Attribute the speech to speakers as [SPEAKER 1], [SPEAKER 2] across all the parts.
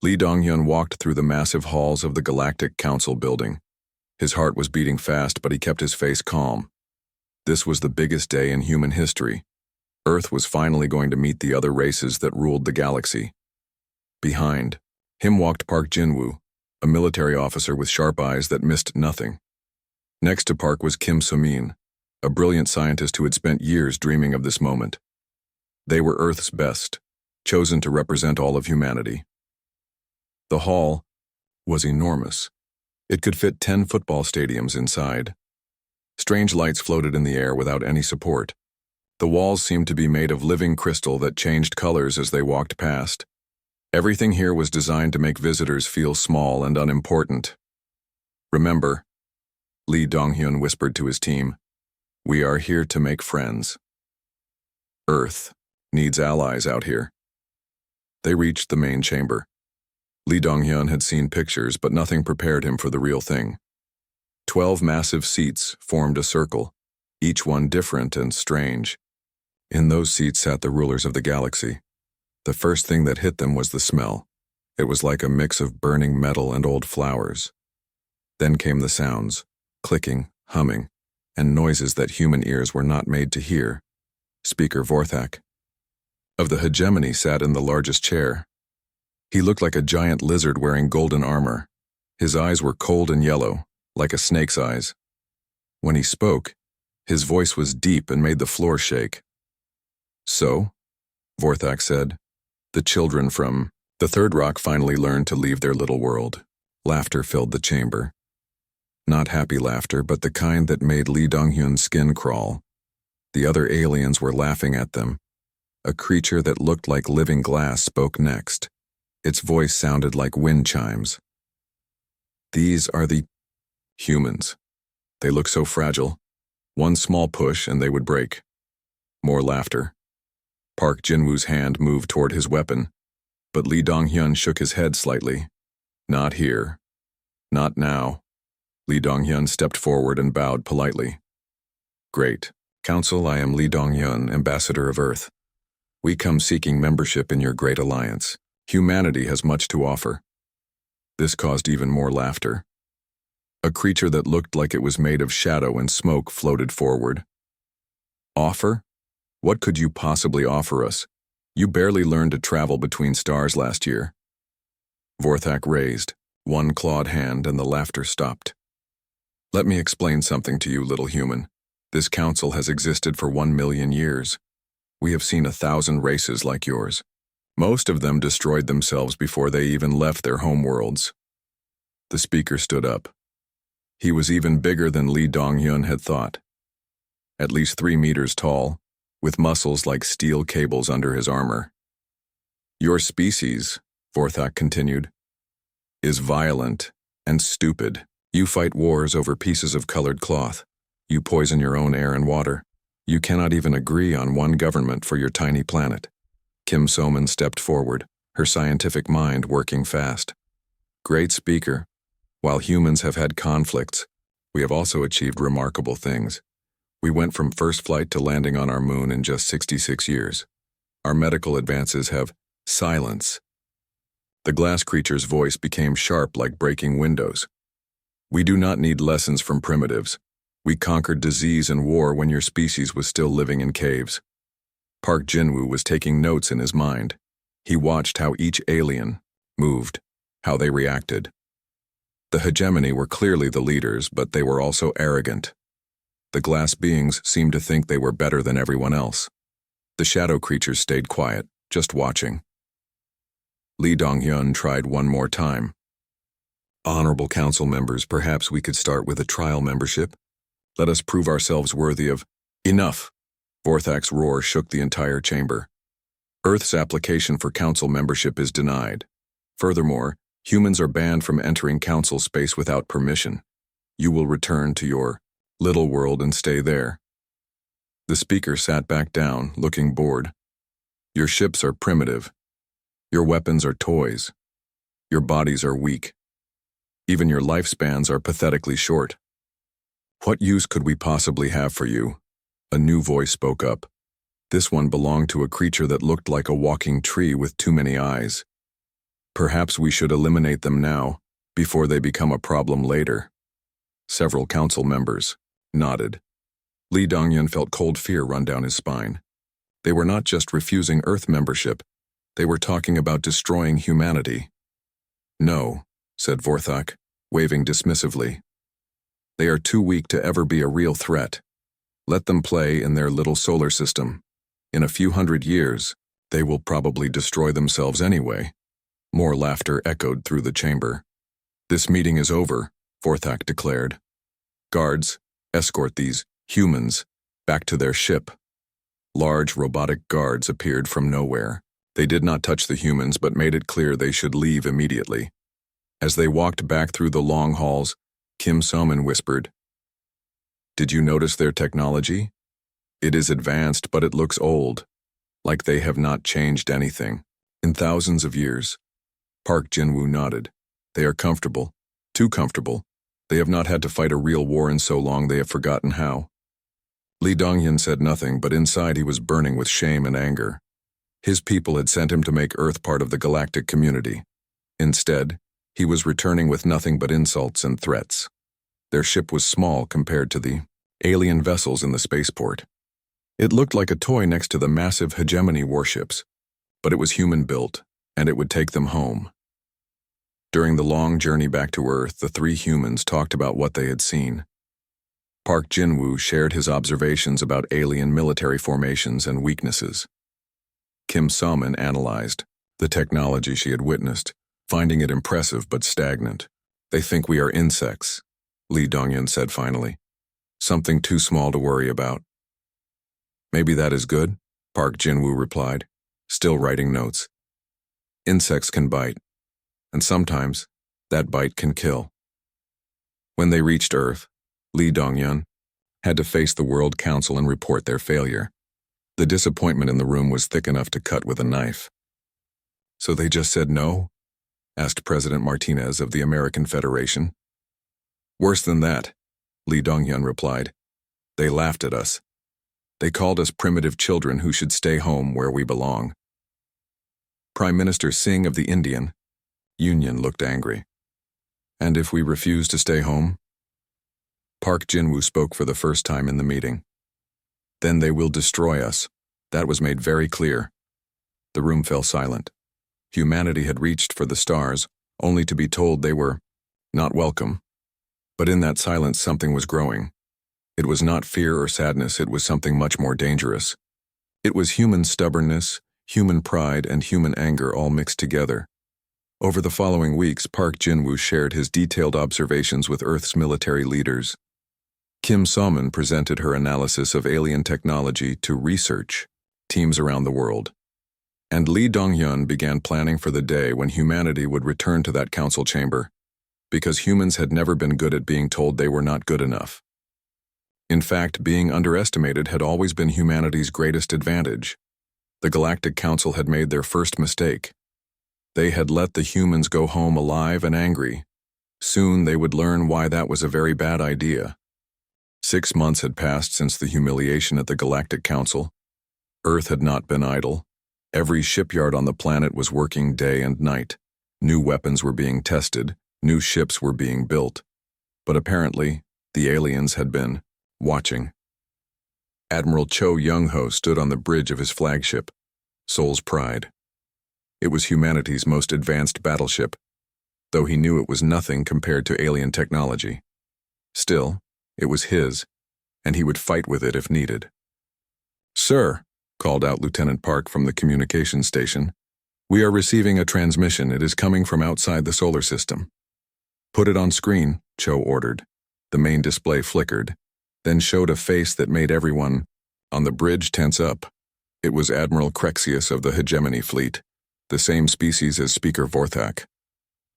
[SPEAKER 1] Lee Donghyun walked through the massive halls of the Galactic Council building. His heart was beating fast, but he kept his face calm. This was the biggest day in human history. Earth was finally going to meet the other races that ruled the galaxy. Behind him walked Park Jin-woo, a military officer with sharp eyes that missed nothing. Next to Park was Kim So-min, a brilliant scientist who had spent years dreaming of this moment. They were Earth's best, chosen to represent all of humanity. The hall was enormous. It could fit 10 football stadiums inside. Strange lights floated in the air without any support. The walls seemed to be made of living crystal that changed colors as they walked past. Everything here was designed to make visitors feel small and unimportant. "Remember," Lee Donghyun whispered to his team, "we are here to make friends. Earth needs allies out here." They reached the main chamber. Lee Donghyun had seen pictures, but nothing prepared him for the real thing. 12 massive seats formed a circle, each one different and strange. In those seats sat the rulers of the galaxy. The first thing that hit them was the smell. It was like a mix of burning metal and old flowers. Then came the sounds, clicking, humming, and noises that human ears were not made to hear. Speaker Vorthak of the hegemony sat in the largest chair. He looked like a giant lizard wearing golden armor. His eyes were cold and yellow, like a snake's eyes. When he spoke, his voice was deep and made the floor shake. "So," Vorthak said, "the children from the third rock finally learned to leave their little world." Laughter filled the chamber. Not happy laughter, but the kind that made Lee Donghyun's skin crawl. The other aliens were laughing at them. A creature that looked like living glass spoke next. Its voice sounded like wind chimes. "These are the humans. They look so fragile. One small push and they would break." More laughter. Park Jin-woo's hand moved toward his weapon, but Lee Donghyun shook his head slightly. "Not here. Not now." Lee Donghyun stepped forward and bowed politely. "Great. Council, I am Lee Donghyun, Ambassador of Earth. We come seeking membership in your great alliance. Humanity has much to offer." This caused even more laughter. A creature that looked like it was made of shadow and smoke floated forward. "Offer? What could you possibly offer us? You barely learned to travel between stars last year." Vorthak raised one clawed hand and the laughter stopped. "Let me explain something to you, little human. This council has existed for 1,000,000 years. We have seen 1,000 races like yours. Most of them destroyed themselves before they even left their homeworlds." The speaker stood up. He was even bigger than Lee Donghyun had thought. At least 3 meters tall, with muscles like steel cables under his armor. "Your species," Vorthak continued, "is violent and stupid. You fight wars over pieces of colored cloth. You poison your own air and water. You cannot even agree on one government for your tiny planet." Kim So-min stepped forward, her scientific mind working fast. "Great speaker. While humans have had conflicts, we have also achieved remarkable things. We went from first flight to landing on our moon in just 66 years. Our medical advances have silence." The glass creature's voice became sharp like breaking windows. "We do not need lessons from primitives. We conquered disease and war when your species was still living in caves." Park Jin-woo was taking notes in his mind. He watched how each alien moved, how they reacted. The hegemony were clearly the leaders, but they were also arrogant. The glass beings seemed to think they were better than everyone else. The shadow creatures stayed quiet, just watching. Lee Donghyun tried one more time. "Honorable council members, perhaps we could start with a trial membership. Let us prove ourselves worthy of—" "Enough!" Vorthak's roar shook the entire chamber. "Earth's application for council membership is denied. Furthermore, humans are banned from entering council space without permission. You will return to your little world and stay there." The speaker sat back down, looking bored. "Your ships are primitive. Your weapons are toys. Your bodies are weak. Even your lifespans are pathetically short. What use could we possibly have for you?" A new voice spoke up. This one belonged to a creature that looked like a walking tree with too many eyes. Perhaps we should eliminate them now, before they become a problem later. Several council members nodded. Li Dongyun felt cold fear run down his spine. They were not just refusing Earth membership, they were talking about destroying humanity. No, said Vorthak, waving dismissively. They are too weak to ever be a real threat. Let them play in their little solar system. In a few hundred years, they will probably destroy themselves anyway. More laughter echoed through the chamber. This meeting is over, Vorthak declared. Guards, escort these humans back to their ship. Large robotic guards appeared from nowhere. They did not touch the humans but made it clear they should leave immediately. As they walked back through the long halls, Kim So-min whispered, "Did you notice their technology? It is advanced, but it looks old, like they have not changed anything in thousands of years." Park Jin-woo nodded. "They are comfortable, too comfortable. They have not had to fight a real war in so long they have forgotten how." Li Dongyun said nothing, but inside he was burning with shame and anger. His people had sent him to make Earth part of the galactic community. Instead, he was returning with nothing but insults and threats. Their ship was small compared to the alien vessels in the spaceport. It looked like a toy next to the massive hegemony warships, but it was human-built, and it would take them home. During the long journey back to Earth, the three humans talked about what they had seen. Park Jin-woo shared his observations about alien military formations and weaknesses. Kim So-min analyzed the technology she had witnessed, finding it impressive but stagnant. "They think we are insects," Li Dongyun said finally. "Something too small to worry about." "Maybe that is good," Park Jin-woo replied, still writing notes. "Insects can bite, and sometimes that bite can kill." When they reached Earth, Li Dongyun had to face the World Council and report their failure. The disappointment in the room was thick enough to cut with a knife. "So they just said no?" asked President Martinez of the American Federation. "Worse than that," Li Dongyun replied. "They laughed at us. They called us primitive children who should stay home where we belong." Prime Minister Singh of the Indian Union looked angry. "And if we refuse to stay home?" Park Jin-woo spoke for the first time in the meeting. "Then they will destroy us." That was made very clear. The room fell silent. Humanity had reached for the stars, only to be told they were not welcome. But in that silence something was growing. It was not fear or sadness, it was something much more dangerous. It was human stubbornness, human pride, and human anger all mixed together. Over the following weeks, Park Jin-woo shared his detailed observations with Earth's military leaders. Kim So-min presented her analysis of alien technology to research teams around the world. And Li Dongyun began planning for the day when humanity would return to that council chamber, because humans had never been good at being told they were not good enough. In fact, being underestimated had always been humanity's greatest advantage. The Galactic Council had made their first mistake. They had let the humans go home alive and angry. Soon they would learn why that was a very bad idea. 6 months had passed since the humiliation at the Galactic Council. Earth had not been idle. Every shipyard on the planet was working day and night. New weapons were being tested, new ships were being built. But apparently, the aliens had been watching. Admiral Cho Young-ho stood on the bridge of his flagship, Seoul's Pride. It was humanity's most advanced battleship, though he knew it was nothing compared to alien technology. Still, it was his, and he would fight with it if needed. "Sir," called out Lieutenant Park from the communications station, "we are receiving a transmission. It is coming from outside the solar system." "Put it on screen," Cho ordered. The main display flickered, then showed a face that made everyone on the bridge tense up. It was Admiral Crexius of the Hegemony Fleet, the same species as Speaker Vorthak.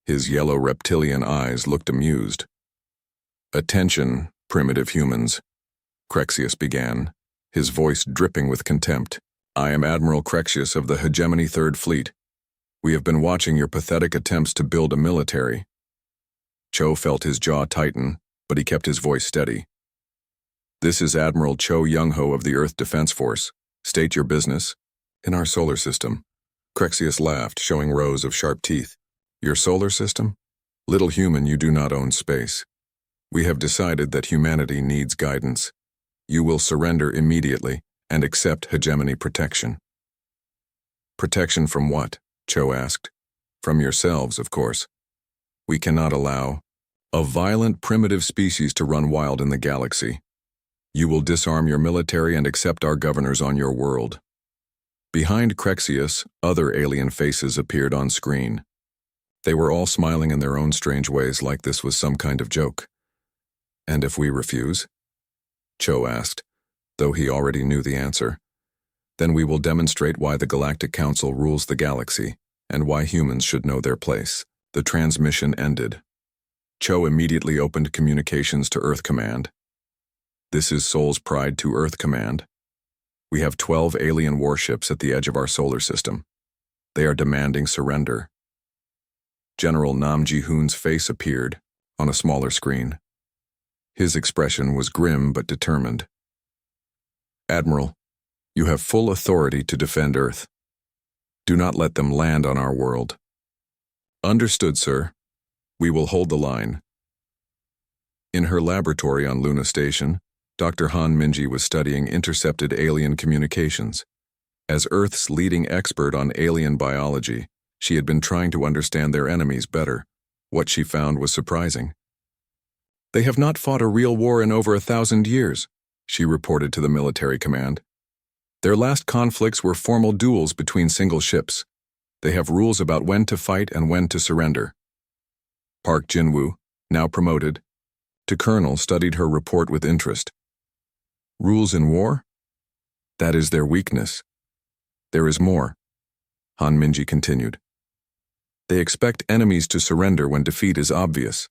[SPEAKER 1] His yellow reptilian eyes looked amused. "Attention, primitive humans," Crexius began, his voice dripping with contempt. "I am Admiral Crexius of the Hegemony Third Fleet. We have been watching your pathetic attempts to build a military." Cho felt his jaw tighten, but he kept his voice steady. "This is Admiral Cho Young-ho of the Earth Defense Force. State your business." "In our solar system." Crexius laughed, showing rows of sharp teeth. Your solar system? Little human, you do not own space. We have decided that humanity needs guidance. You will surrender immediately and accept hegemony protection. Protection from what? Cho asked. From yourselves, of course. We cannot allow a violent, primitive species to run wild in the galaxy. You will disarm your military and accept our governors on your world. Behind Crexius, other alien faces appeared on screen. They were all smiling in their own strange ways, like this was some kind of joke. And if we refuse? Cho asked, though he already knew the answer. Then we will demonstrate why the Galactic Council rules the galaxy, and why humans should know their place. The transmission ended. Cho immediately opened communications to Earth Command. This is Soul's Pride to Earth Command. We have 12 alien warships at the edge of our solar system. They are demanding surrender. General Nam Ji-hoon's face appeared on a smaller screen. His expression was grim but determined. Admiral, you have full authority to defend Earth. Do not let them land on our world. Understood, sir. We will hold the line. In her laboratory on Luna Station, Dr. Han Minji was studying intercepted alien communications. As Earth's leading expert on alien biology, she had been trying to understand their enemies better. What she found was surprising. They have not fought a real war in over 1,000 years, she reported to the military command. Their last conflicts were formal duels between single ships. They have rules about when to fight and when to surrender. Park Jin-woo, now promoted to colonel, studied her report with interest. Rules in war? That is their weakness. There is more, Han Minji continued. They expect enemies to surrender when defeat is obvious.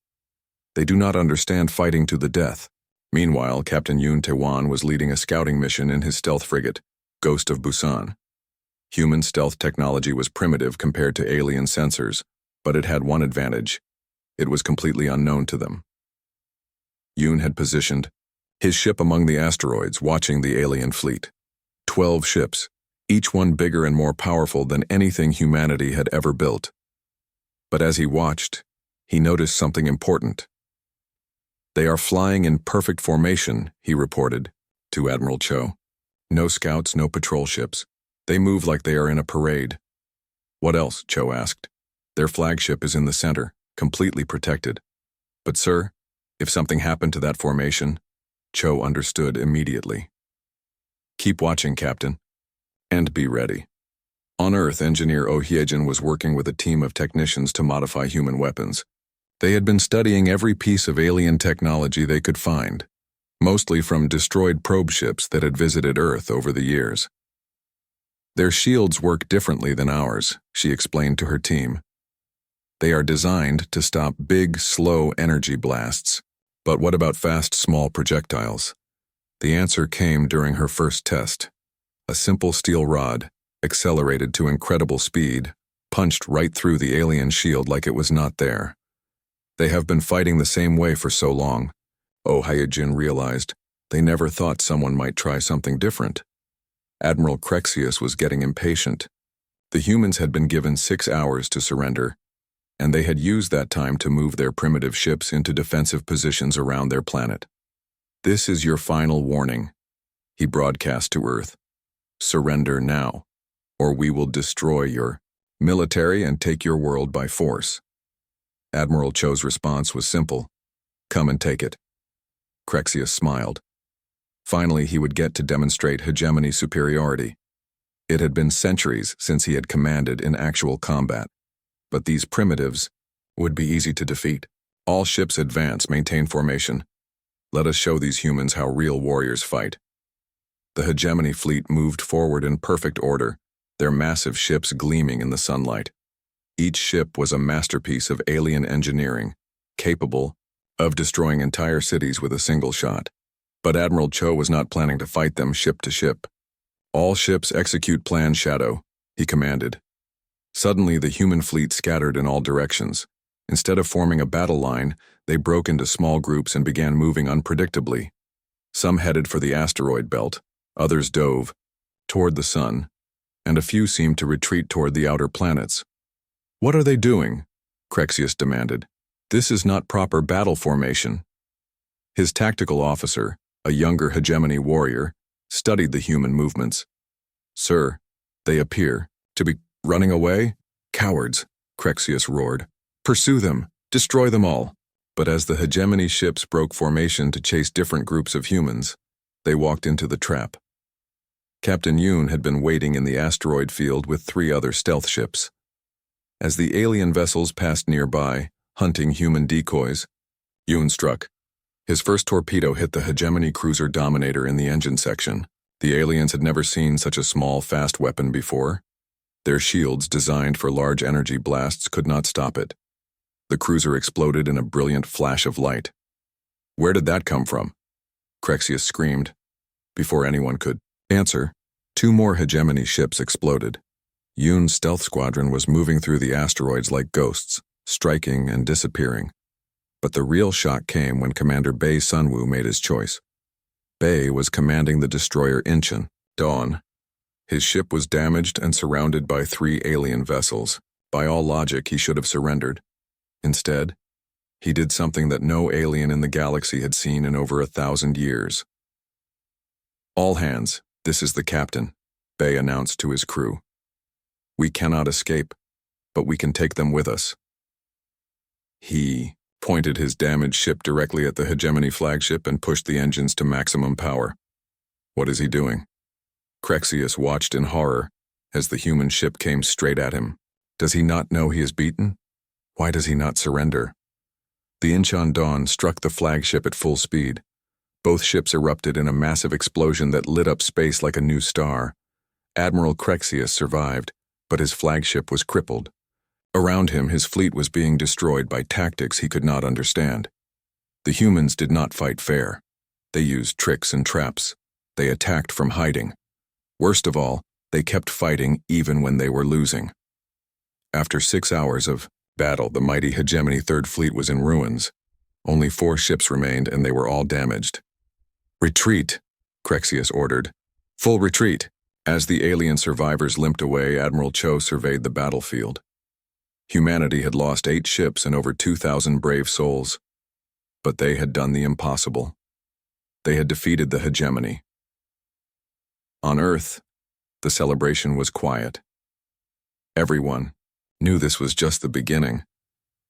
[SPEAKER 1] They do not understand fighting to the death. Meanwhile, Captain Yoon Tae-won was leading a scouting mission in his stealth frigate, Ghost of Busan. Human stealth technology was primitive compared to alien sensors, but it had one advantage. It was completely unknown to them. Yoon had positioned his ship among the asteroids, watching the alien fleet. 12 ships, each one bigger and more powerful than anything humanity had ever built. But as he watched, he noticed something important. They are flying in perfect formation, he reported to Admiral Cho. No scouts, no patrol ships. They move like they are in a parade. What else? Cho asked. Their flagship is in the center, completely protected. But sir, if something happened to that formation, Cho understood immediately. Keep watching, Captain, and be ready. On Earth, engineer Oh Hyejin was working with a team of technicians to modify human weapons. They had been studying every piece of alien technology they could find, mostly from destroyed probe ships that had visited Earth over the years. Their shields work differently than ours, she explained to her team. They are designed to stop big, slow energy blasts. But what about fast, small projectiles? The answer came during her first test. A simple steel rod, accelerated to incredible speed, punched right through the alien shield like it was not there. They have been fighting the same way for so long. Oh Hyejin realized they never thought someone might try something different. Admiral Crexius was getting impatient. The humans had been given 6 hours to surrender, and they had used that time to move their primitive ships into defensive positions around their planet. This is your final warning, he broadcast to Earth. Surrender now, or we will destroy your military and take your world by force. Admiral Cho's response was simple. Come and take it. Crexius smiled. Finally, he would get to demonstrate hegemony superiority. It had been centuries since he had commanded in actual combat. But these primitives would be easy to defeat. All ships advance, maintain formation. Let us show these humans how real warriors fight. The hegemony fleet moved forward in perfect order, their massive ships gleaming in the sunlight. Each ship was a masterpiece of alien engineering, capable of destroying entire cities with a single shot. But Admiral Cho was not planning to fight them ship to ship. All ships execute Plan Shadow, he commanded. Suddenly, the human fleet scattered in all directions. Instead of forming a battle line, they broke into small groups and began moving unpredictably. Some headed for the asteroid belt, others dove toward the sun, and a few seemed to retreat toward the outer planets. What are they doing? Crexius demanded. "This is not proper battle formation." His tactical officer, a younger hegemony warrior, studied the human movements. "Sir, they appear to be running away? Cowards," Crexius roared. "Pursue them, destroy them all." But as the hegemony ships broke formation to chase different groups of humans, they walked into the trap. Captain Yoon had been waiting in the asteroid field with 3 other stealth ships. As the alien vessels passed nearby, hunting human decoys, Yoon struck. His first torpedo hit the hegemony cruiser Dominator in the engine section. The aliens had never seen such a small, fast weapon before. Their shields, designed for large energy blasts, could not stop it. The cruiser exploded in a brilliant flash of light. "Where did that come from?" Crexius screamed. Before anyone could answer, 2 more hegemony ships exploded. Yoon's stealth squadron was moving through the asteroids like ghosts, striking and disappearing. But the real shock came when Commander Bae Sunwoo made his choice. Bae was commanding the destroyer Incheon, Dawn. His ship was damaged and surrounded by 3 alien vessels. By all logic, he should have surrendered. Instead, he did something that no alien in the galaxy had seen in over 1,000 years. "All hands, this is the captain," Bae announced to his crew. "We cannot escape, but we can take them with us." He pointed his damaged ship directly at the hegemony flagship and pushed the engines to maximum power. "What is he doing?" Crexius watched in horror as the human ship came straight at him. Does he not know he is beaten? Why does he not surrender? The Incheon Dawn struck the flagship at full speed. Both ships erupted in a massive explosion that lit up space like a new star. Admiral Crexius survived, but his flagship was crippled. Around him, his fleet was being destroyed by tactics he could not understand. The humans did not fight fair. They used tricks and traps. They attacked from hiding. Worst of all, they kept fighting even when they were losing. After 6 hours of battle, the mighty hegemony Third Fleet was in ruins. Only 4 ships remained, and they were all damaged. "Retreat," Crexius ordered. "Full retreat." As the alien survivors limped away, Admiral Cho surveyed the battlefield. Humanity had lost 8 ships and over 2,000 brave souls. But they had done the impossible. They had defeated the hegemony. On Earth, the celebration was quiet. Everyone knew this was just the beginning.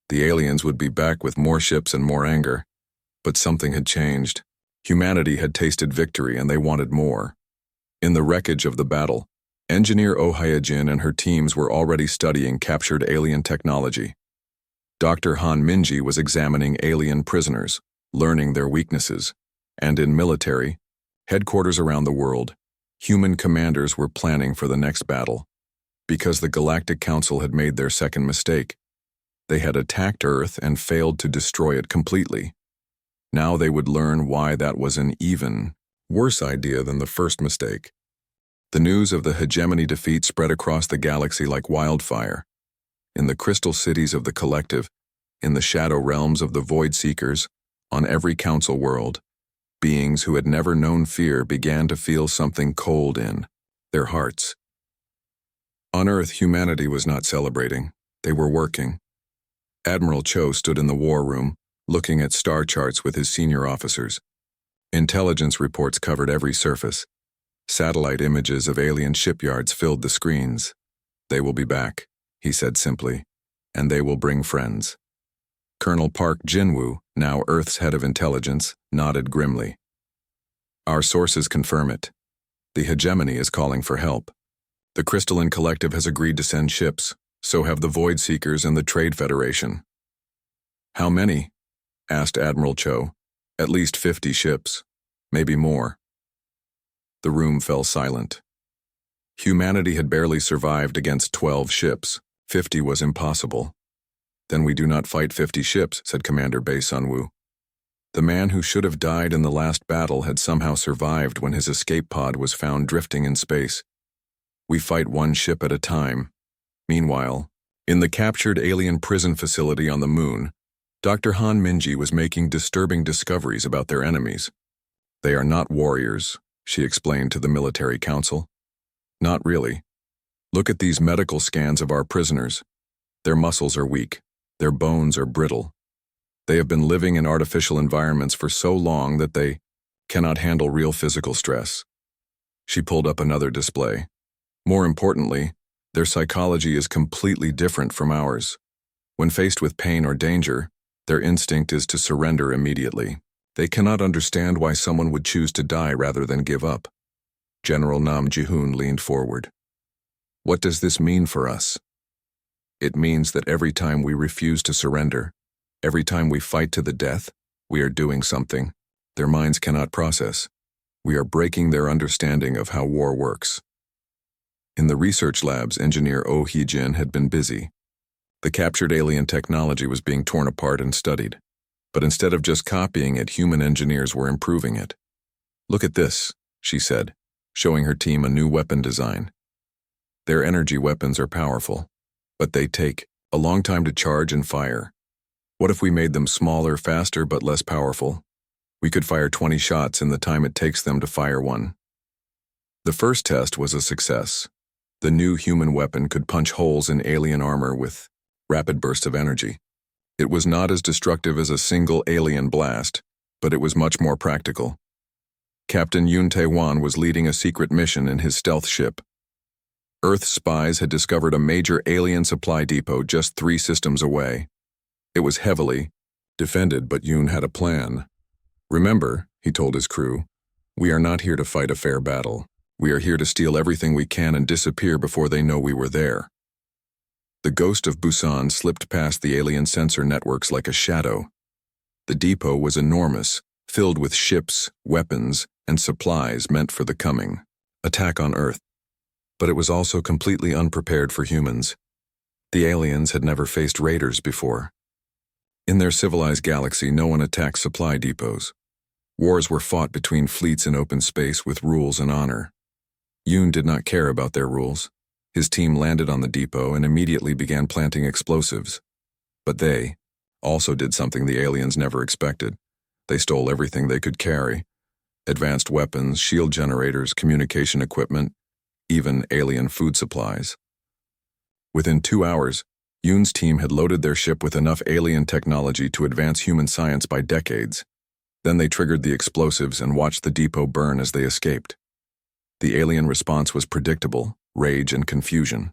[SPEAKER 1] The aliens would be back with more ships and more anger. But something had changed. Humanity had tasted victory and they wanted more. In the wreckage of the battle, Engineer Oh Hyojin and her teams were already studying captured alien technology. Dr. Han Minji was examining alien prisoners, learning their weaknesses. And in military, headquarters around the world, human commanders were planning for the next battle. Because the Galactic Council had made their second mistake. They had attacked Earth and failed to destroy it completely. Now they would learn why that was an even worse idea than the first mistake. The news of the hegemony defeat spread across the galaxy like wildfire. In the crystal cities of the collective, in the shadow realms of the void seekers, on every council world, beings who had never known fear began to feel something cold in their hearts. On Earth, humanity was not celebrating. They were working. Admiral Cho stood in the war room, looking at star charts with his senior officers. Intelligence reports covered every surface. Satellite images of alien shipyards filled the screens. "They will be back," he said simply, "and they will bring friends." Colonel Park Jinwoo, now Earth's head of intelligence, nodded grimly. "Our sources confirm it. The hegemony is calling for help. The Crystalline Collective has agreed to send ships, so have the Void Seekers and the Trade Federation." "How many?" asked Admiral Cho. "At least 50 ships, maybe more." The room fell silent. Humanity had barely survived against 12 ships. 50 was impossible. "Then we do not fight 50 ships," said Commander Bae Sunwoo. The man who should have died in the last battle had somehow survived when his escape pod was found drifting in space. "We fight 1 ship at a time." Meanwhile, in the captured alien prison facility on the moon, Dr. Han Minji was making disturbing discoveries about their enemies. "They are not warriors," she explained to the military council. "Not really. Look at these medical scans of our prisoners. Their muscles are weak. Their bones are brittle. They have been living in artificial environments for so long that they cannot handle real physical stress. She pulled up another display. More importantly, their psychology is completely different from ours. When faced with pain or danger, their instinct is to surrender immediately. They cannot understand why someone would choose to die rather than give up. General Nam Ji-hoon leaned forward. What does this mean for us? It means that every time we refuse to surrender, every time we fight to the death, we are doing something their minds cannot process. We are breaking their understanding of how war works. In the research labs, engineer Oh Hee-jin had been busy. The captured alien technology was being torn apart and studied. But instead of just copying it, human engineers were improving it. Look at this, she said, showing her team a new weapon design. Their energy weapons are powerful, but they take a long time to charge and fire. What if we made them smaller, faster, but less powerful? We could fire 20 shots in the time it takes them to fire one. The first test was a success. The new human weapon could punch holes in alien armor with rapid bursts of energy. It was not as destructive as a single alien blast, but it was much more practical. Captain Yoon Tae-won was leading a secret mission in his stealth ship. Earth spies had discovered a major alien supply depot just 3 systems away. It was heavily defended, but Yoon had a plan. Remember, he told his crew, we are not here to fight a fair battle. We are here to steal everything we can and disappear before they know we were there. The ghost of Busan slipped past the alien sensor networks like a shadow. The depot was enormous, filled with ships, weapons, and supplies meant for the coming attack on Earth. But it was also completely unprepared for humans. The aliens had never faced raiders before. In their civilized galaxy, no one attacked supply depots. Wars were fought between fleets in open space with rules and honor. Yoon did not care about their rules. His team landed on the depot and immediately began planting explosives. But they also did something the aliens never expected. They stole everything they could carry: advanced weapons, shield generators, communication equipment, even alien food supplies. Within 2 hours, Yoon's team had loaded their ship with enough alien technology to advance human science by decades. Then they triggered the explosives and watched the depot burn as they escaped. The alien response was predictable: rage and confusion.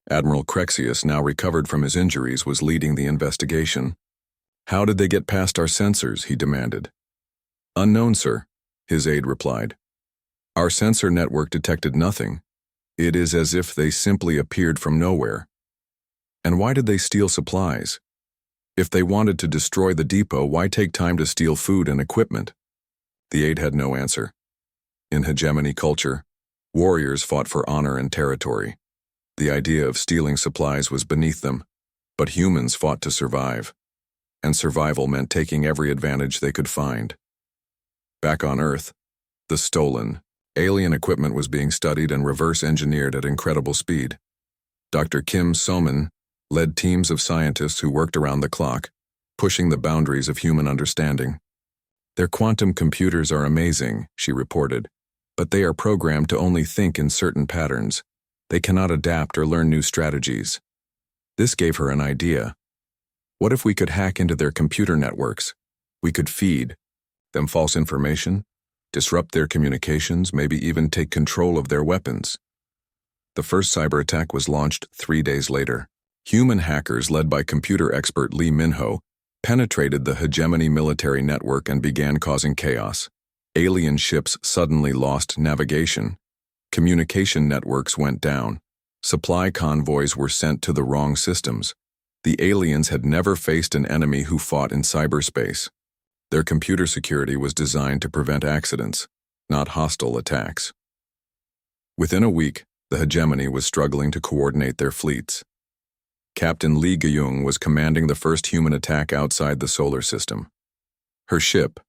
[SPEAKER 1] Admiral Crexius, now recovered from his injuries, was leading the investigation. How did they get past our sensors? He demanded. Unknown, sir, his aide replied. Our sensor network detected nothing. It is as if they simply appeared from nowhere. And why did they steal supplies? If they wanted to destroy the depot, why take time to steal food and equipment? The aide had no answer. In hegemony culture, warriors fought for honor and territory. The idea of stealing supplies was beneath them, but humans fought to survive. And survival meant taking every advantage they could find. Back on Earth, the stolen alien equipment was being studied and reverse-engineered at incredible speed. Dr. Kim So-min led teams of scientists who worked around the clock, pushing the boundaries of human understanding. Their quantum computers are amazing, she reported, but they are programmed to only think in certain patterns. They cannot adapt or learn new strategies. This gave her an idea. What if we could hack into their computer networks? We could feed them false information, disrupt their communications, maybe even take control of their weapons. The first cyber attack was launched 3 days later. Human hackers led by computer expert Lee Min-ho penetrated the hegemony military network and began causing chaos. Alien ships suddenly lost navigation. Communication networks went down. Supply convoys were sent to the wrong systems. The aliens had never faced an enemy who fought in cyberspace. Their computer security was designed to prevent accidents, not hostile attacks. Within a week, the hegemony was struggling to coordinate their fleets. Captain Lee Ga-young was commanding the first human attack outside the solar system. Her ship,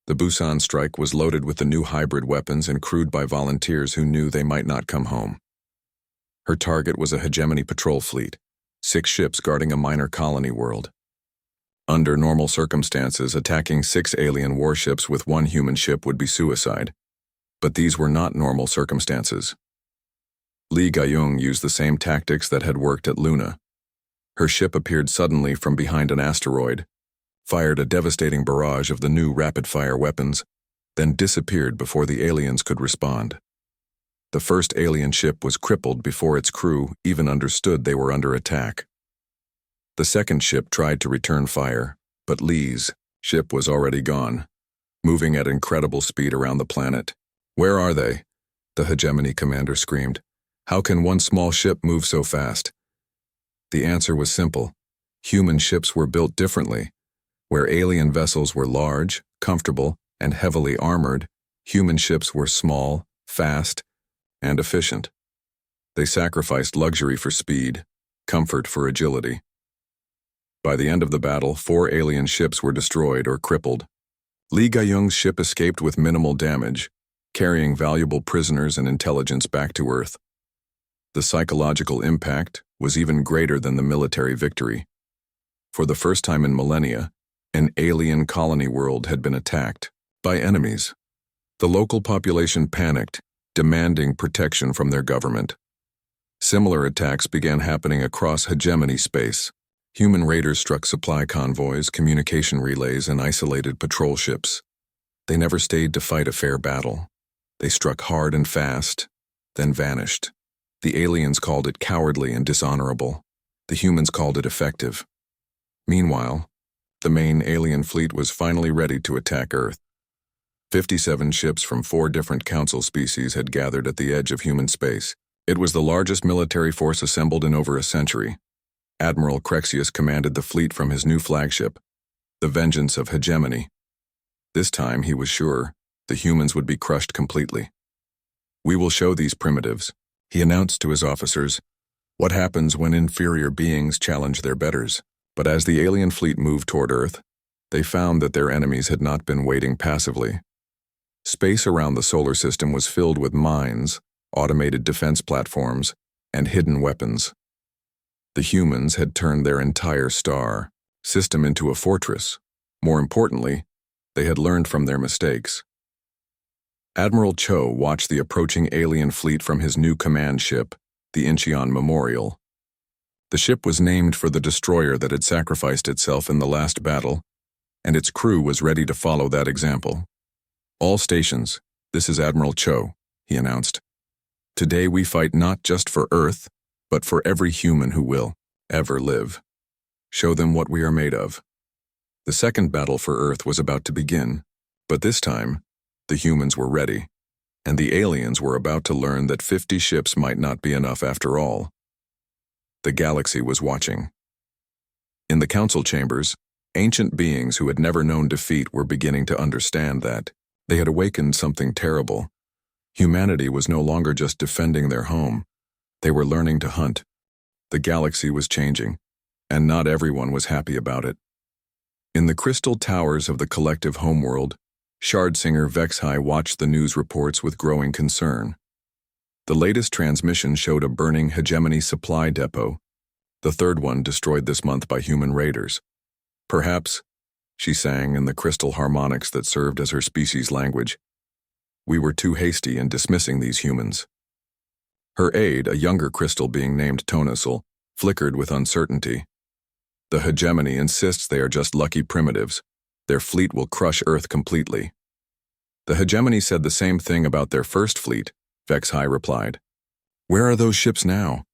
[SPEAKER 1] the Busan Strike, was loaded with the new hybrid weapons and crewed by volunteers who knew they might not come home. Her target was a hegemony patrol fleet, 6 ships guarding a minor colony world. Under normal circumstances, attacking 6 alien warships with 1 human ship would be suicide. But these were not normal circumstances. Lee Ga-young used the same tactics that had worked at Luna. Her ship appeared suddenly from behind an asteroid, fired a devastating barrage of the new rapid-fire weapons, then disappeared before the aliens could respond. The first alien ship was crippled before its crew even understood they were under attack. The second ship tried to return fire, but Lee's ship was already gone, moving at incredible speed around the planet. "Where are they?" the hegemony commander screamed. "How can one small ship move so fast?" The answer was simple. Human ships were built differently. Where alien vessels were large, comfortable, and heavily armored, human ships were small, fast, and efficient. They sacrificed luxury for speed, comfort for agility. By the end of the battle, 4 alien ships were destroyed or crippled. Li Gaiyung's ship escaped with minimal damage, carrying valuable prisoners and intelligence back to Earth. The psychological impact was even greater than the military victory. For the first time in millennia, an alien colony world had been attacked by enemies. The local population panicked, demanding protection from their government. Similar attacks began happening across hegemony space. Human raiders struck supply convoys, communication relays, and isolated patrol ships. They never stayed to fight a fair battle. They struck hard and fast, then vanished. The aliens called it cowardly and dishonorable. The humans called it effective. Meanwhile, the main alien fleet was finally ready to attack Earth. 57 ships from 4 different council species had gathered at the edge of human space. It was the largest military force assembled in over a century. Admiral Crexius commanded the fleet from his new flagship, the Vengeance of Hegemony. This time, he was sure, the humans would be crushed completely. "We will show these primitives," he announced to his officers, "what happens when inferior beings challenge their betters." But as the alien fleet moved toward Earth, they found that their enemies had not been waiting passively. Space around the solar system was filled with mines, automated defense platforms, and hidden weapons. The humans had turned their entire star system into a fortress. More importantly, they had learned from their mistakes. Admiral Cho watched the approaching alien fleet from his new command ship, the Incheon Memorial. The ship was named for the destroyer that had sacrificed itself in the last battle, and its crew was ready to follow that example. "All stations, this is Admiral Cho," he announced. "Today we fight not just for Earth, but for every human who will ever live. Show them what we are made of." The second battle for Earth was about to begin, but this time, the humans were ready, and the aliens were about to learn that 50 ships might not be enough after all. The galaxy was watching. In the council chambers, ancient beings who had never known defeat were beginning to understand that they had awakened something terrible. Humanity was no longer just defending their home. They were learning to hunt. The galaxy was changing, and not everyone was happy about it. In the crystal towers of the collective homeworld, Shardsinger Vexhai watched the news reports with growing concern. The latest transmission showed a burning hegemony supply depot, the third one destroyed this month by human raiders. "Perhaps," she sang in the crystal harmonics that served as her species' language, "we were too hasty in dismissing these humans." Her aide, a younger crystal being named Tonasil, flickered with uncertainty. "The hegemony insists they are just lucky primitives. Their fleet will crush Earth completely." "The hegemony said the same thing about their first fleet," Vexhai replied. "Where are those ships now?"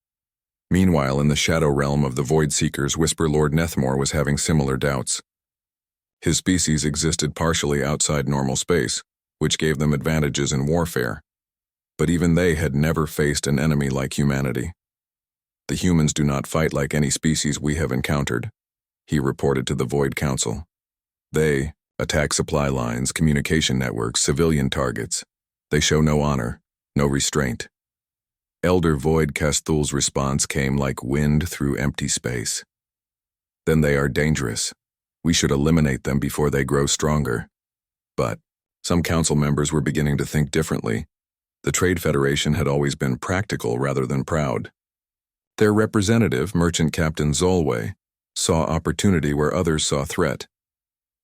[SPEAKER 1] Meanwhile, in the shadow realm of the Void Seekers, Whisper Lord Nethmore was having similar doubts. His species existed partially outside normal space, which gave them advantages in warfare. But even they had never faced an enemy like humanity. "The humans do not fight like any species we have encountered," he reported to the Void Council. "They attack supply lines, communication networks, civilian targets. They show no honor, no restraint." Elder Void Casthul's response came like wind through empty space. "Then they are dangerous. We should eliminate them before they grow stronger." But some council members were beginning to think differently. The Trade Federation had always been practical rather than proud. Their representative, Merchant Captain Zolway, saw opportunity where others saw threat.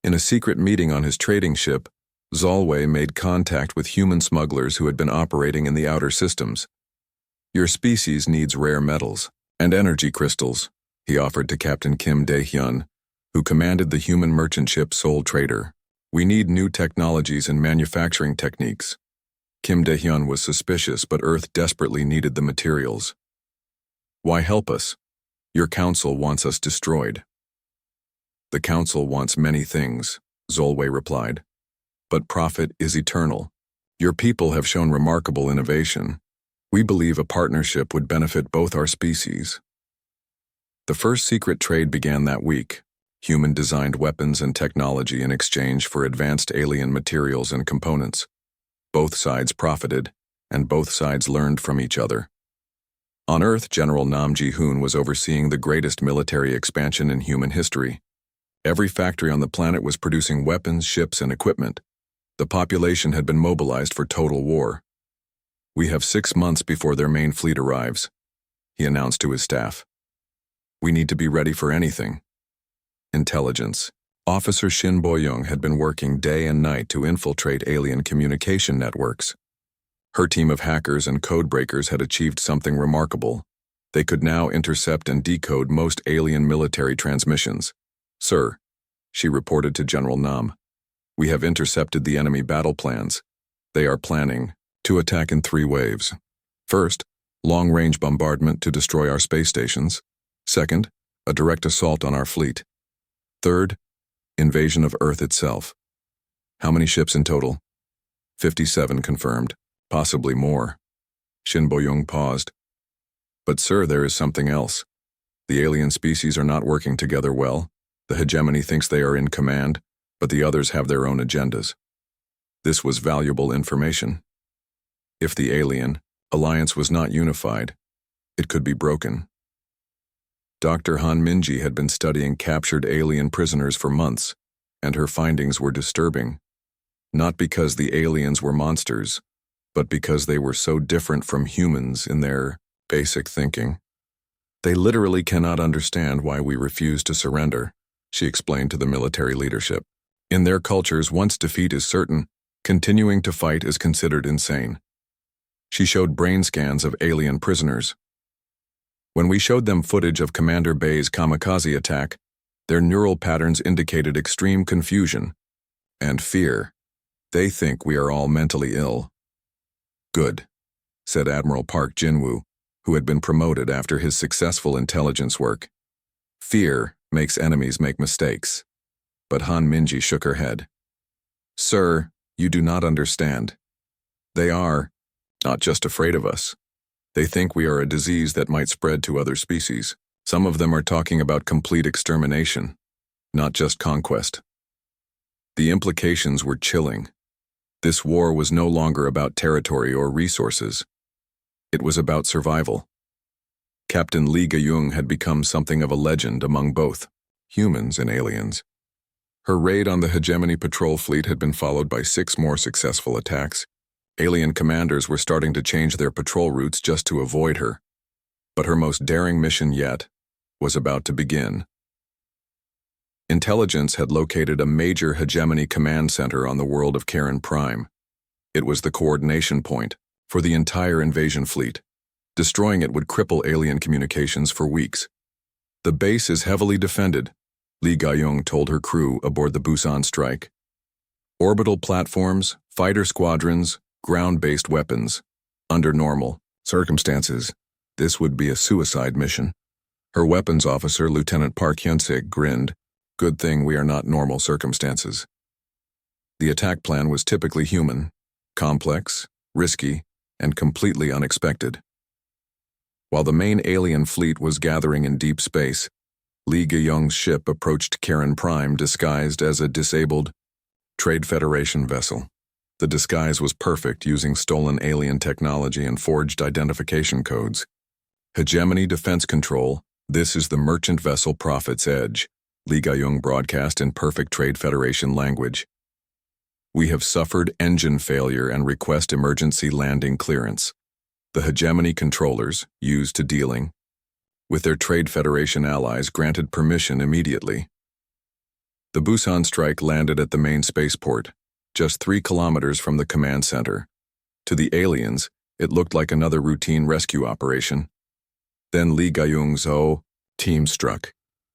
[SPEAKER 1] In a secret meeting on his trading ship, Zolway made contact with human smugglers who had been operating in the outer systems. "Your species needs rare metals and energy crystals," he offered to Captain Kim Dae-hyun, who commanded the human merchant ship Seoul Trader. "We need new technologies and manufacturing techniques." Kim Dae-hyun was suspicious, but Earth desperately needed the materials. "Why help us? Your council wants us destroyed." "The council wants many things," Zolway replied. "But profit is eternal. Your people have shown remarkable innovation. We believe a partnership would benefit both our species." The first secret trade began that week. Human-designed weapons and technology in exchange for advanced alien materials and components. Both sides profited, and both sides learned from each other. On Earth, General Nam Ji-hoon was overseeing the greatest military expansion in human history. Every factory on the planet was producing weapons, ships, and equipment. The population had been mobilized for total war. "We have 6 months before their main fleet arrives," he announced to his staff. "We need to be ready for anything." Intelligence. Officer Shin Bo-young had been working day and night to infiltrate alien communication networks. Her team of hackers and codebreakers had achieved something remarkable. They could now intercept and decode most alien military transmissions. "Sir," she reported to General Nam, "we have intercepted the enemy battle plans. They are planning to attack in 3 waves. First, long-range bombardment to destroy our space stations. Second, a direct assault on our fleet. Third, invasion of Earth itself." "How many ships in total?" 57 confirmed, possibly more. Shin Bo-young paused. "But sir, there is something else. The alien species are not working together well. The hegemony thinks they are in command, but the others have their own agendas." This was valuable information. If the alien alliance was not unified, it could be broken. Dr. Han Minji had been studying captured alien prisoners for months, and her findings were disturbing. Not because the aliens were monsters, but because they were so different from humans in their basic thinking. "They literally cannot understand why we refuse to surrender," she explained to the military leadership. "In their cultures, once defeat is certain, continuing to fight is considered insane." She showed brain scans of alien prisoners. "When we showed them footage of Commander Bay's kamikaze attack, their neural patterns indicated extreme confusion and fear. They think we are all mentally ill." "Good," said Admiral Park Jin-woo, who had been promoted after his successful intelligence work. "Fear makes enemies make mistakes." But Han Minji shook her head. "Sir, you do not understand. They are not just afraid of us. They think we are a disease that might spread to other species. Some of them are talking about complete extermination, not just conquest." The implications were chilling. This war was no longer about territory or resources. It was about survival. Captain Lee Ga-young had become something of a legend among both humans and aliens. Her raid on the hegemony patrol fleet had been followed by 6 more successful attacks. Alien commanders were starting to change their patrol routes just to avoid her. But her most daring mission yet was about to begin. Intelligence had located a major hegemony command center on the world of Karen Prime. It was the coordination point for the entire invasion fleet. Destroying it would cripple alien communications for weeks. "The base is heavily defended," Lee Ga-young told her crew aboard the Busan strike. "Orbital platforms, fighter squadrons, ground-based weapons. Under normal circumstances, this would be a suicide mission." Her weapons officer, Lieutenant Park Hyun-sik, grinned. "Good thing we are not normal circumstances." The attack plan was typically human, complex, risky, and completely unexpected. While the main alien fleet was gathering in deep space, Lee Ga-young's ship approached Karen Prime disguised as a disabled Trade Federation vessel. The disguise was perfect, using stolen alien technology and forged identification codes. "Hegemony Defense Control, this is the merchant vessel Prophet's Edge," Lee Ga-young broadcast in perfect Trade Federation language. "We have suffered engine failure and request emergency landing clearance." The hegemony controllers, used to dealing with their Trade Federation allies, granted permission immediately. The Busan strike landed at the main spaceport, just 3 kilometers from the command center. To the aliens, it looked like another routine rescue operation. Then Lee Ga-young's Teams struck.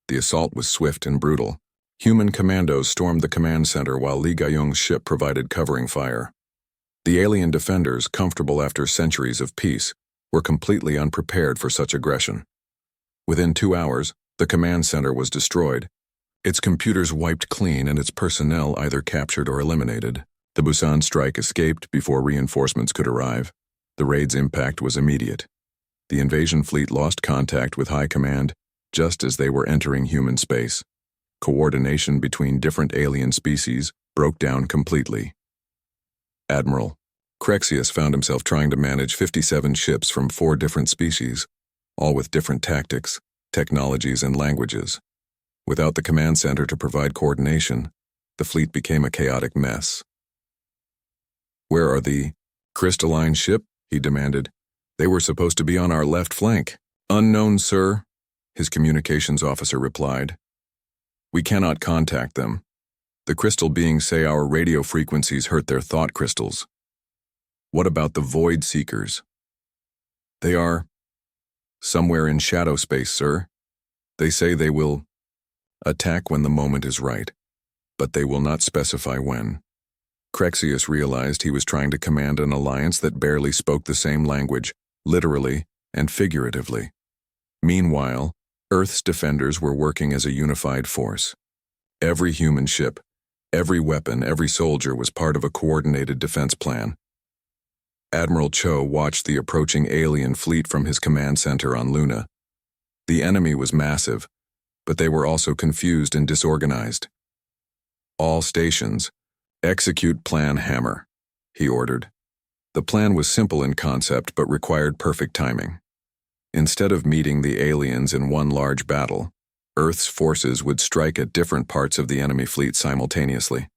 [SPEAKER 1] The assault was swift and brutal. Human commandos stormed the command center while Li Gaiyong's ship provided covering fire. The alien defenders, comfortable after centuries of peace, were completely unprepared for such aggression. Within 2 hours, the command center was destroyed, its computers wiped clean and its personnel either captured or eliminated. The Busan strike escaped before reinforcements could arrive. The raid's impact was immediate. The invasion fleet lost contact with high command just as they were entering human space. Coordination between different alien species broke down completely. Admiral Crexius found himself trying to manage 57 ships from 4 different species, all with different tactics, technologies, and languages. Without the command center to provide coordination, the fleet became a chaotic mess. "Where are the crystalline ship?" he demanded. "They were supposed to be on our left flank." "Unknown, sir," his communications officer replied. "We cannot contact them. The crystal beings say our radio frequencies hurt their thought crystals." "What about the void seekers?" "They are somewhere in shadow space, sir. They say they will attack when the moment is right, but they will not specify when." Crexius realized he was trying to command an alliance that barely spoke the same language, literally and figuratively. Meanwhile, Earth's defenders were working as a unified force. Every human ship, every weapon, every soldier was part of a coordinated defense plan. Admiral Cho watched the approaching alien fleet from his command center on Luna. The enemy was massive, but they were also confused and disorganized. "All stations, execute Plan Hammer," he ordered. The plan was simple in concept but required perfect timing. Instead of meeting the aliens in one large battle, Earth's forces would strike at different parts of the enemy fleet simultaneously.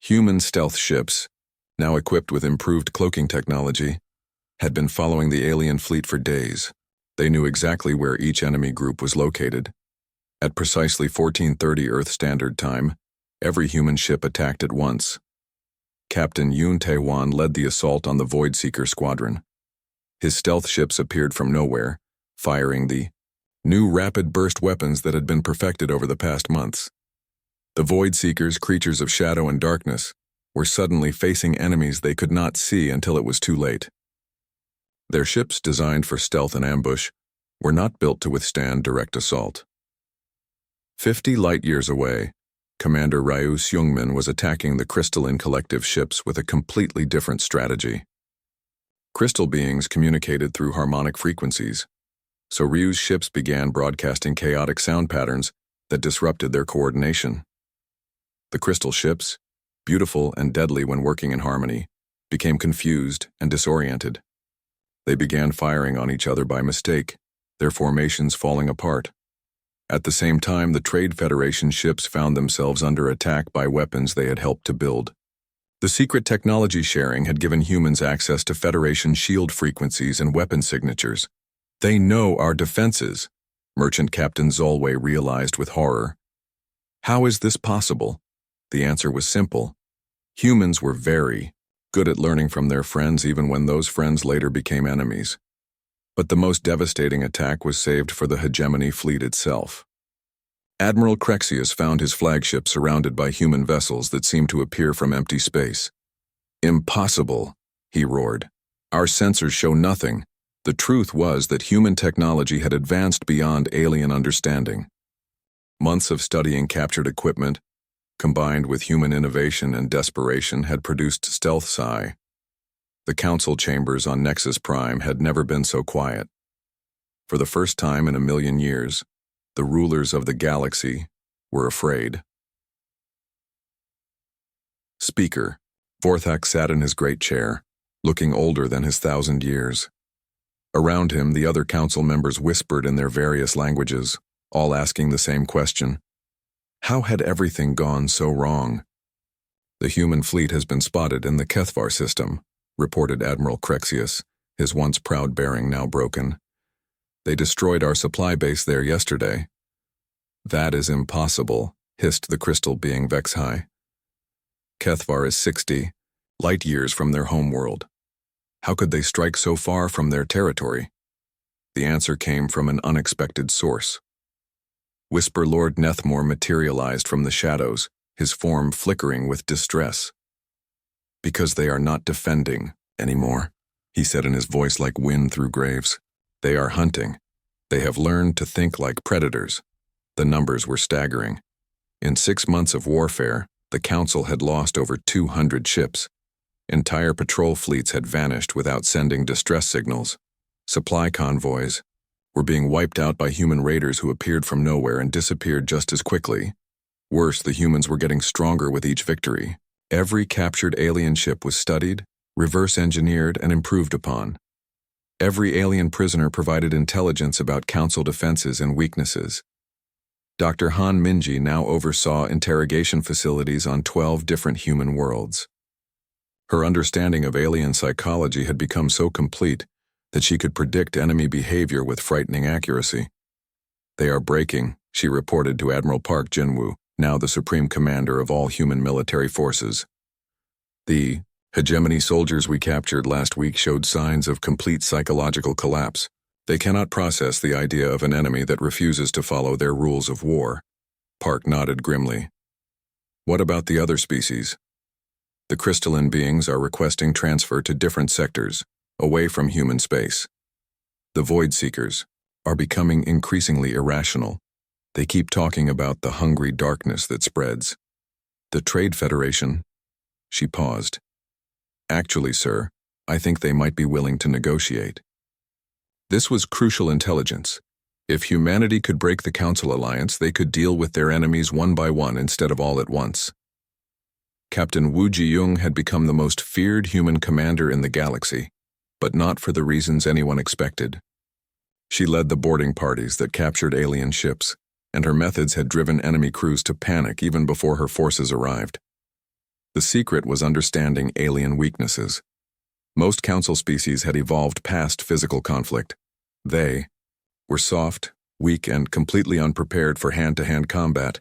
[SPEAKER 1] Human stealth ships, now equipped with improved cloaking technology, had been following the alien fleet for days. They knew exactly where each enemy group was located. At precisely 14:30 Earth Standard Time, every human ship attacked at once. Captain Yoon Tae-won led the assault on the Void Seeker Squadron. His stealth ships appeared from nowhere, firing the new rapid burst weapons that had been perfected over the past months. The Void Seekers, creatures of shadow and darkness, were suddenly facing enemies they could not see until it was too late. Their ships, designed for stealth and ambush, were not built to withstand direct assault. 50 light-years away, Commander Ryu Seungmin was attacking the crystalline collective ships with a completely different strategy. Crystal beings communicated through harmonic frequencies, so Ryu's ships began broadcasting chaotic sound patterns that disrupted their coordination. The crystal ships, beautiful and deadly when working in harmony, became confused and disoriented. They began firing on each other by mistake, their formations falling apart. At the same time, the Trade Federation ships found themselves under attack by weapons they had helped to build. The secret technology sharing had given humans access to Federation shield frequencies and weapon signatures. "They know our defenses," Merchant Captain Zolway realized with horror. How is this possible? The answer was simple. Humans were very good at learning from their friends even when those friends later became enemies. But the most devastating attack was saved for the hegemony fleet itself. Admiral Crexius found his flagship surrounded by human vessels that seemed to appear from empty space. "Impossible," he roared. "Our sensors show nothing." The truth was that human technology had advanced beyond alien understanding. Months of studying captured equipment, combined with human innovation and desperation, had produced stealth Psi. The council chambers on Nexus Prime had never been so quiet. For the first time in a million years, the rulers of the galaxy were afraid. Speaker. Vorthak sat in his great chair, looking older than his 1,000 years. Around him, the other council members whispered in their various languages, all asking the same question. How had everything gone so wrong? "The human fleet has been spotted in the Kethvar system," reported Admiral Crexius, his once proud bearing now broken. "They destroyed our supply base there yesterday." "That is impossible," hissed the crystal being Vexhai. "Kethvar is 60 light-years from their homeworld. How could they strike so far from their territory?" The answer came from an unexpected source. Whisper Lord Nethmore materialized from the shadows, his form flickering with distress. Because they are not defending anymore, he said in his voice like wind through graves. They are hunting. They have learned to think like predators. The numbers were staggering. In 6 months of warfare, the Council had lost over 200 ships. Entire patrol fleets had vanished without sending distress signals. Supply convoys were being wiped out by human raiders who appeared from nowhere and disappeared just as quickly. Worse, the humans were getting stronger with each victory. Every captured alien ship was studied, reverse-engineered, and improved upon. Every alien prisoner provided intelligence about Council defenses and weaknesses. Dr. Han Minji now oversaw interrogation facilities on 12 different human worlds. Her understanding of alien psychology had become so complete that she could predict enemy behavior with frightening accuracy. They are breaking, she reported to Admiral Park Jinwoo, now the supreme commander of all human military forces. The hegemony soldiers we captured last week showed signs of complete psychological collapse. They cannot process the idea of an enemy that refuses to follow their rules of war. Park nodded grimly. What about the other species? The crystalline beings are requesting transfer to different sectors, away from human space. The Void Seekers are becoming increasingly irrational. They keep talking about the hungry darkness that spreads. The Trade Federation. She paused. Actually, sir, I think they might be willing to negotiate. This was crucial intelligence. If humanity could break the Council alliance, they could deal with their enemies one by one instead of all at once. Captain Wu Ji-young had become the most feared human commander in the galaxy, but not for the reasons anyone expected. She led the boarding parties that captured alien ships, and her methods had driven enemy crews to panic even before her forces arrived. The secret was understanding alien weaknesses. Most Council species had evolved past physical conflict. They were soft, weak, and completely unprepared for hand-to-hand combat.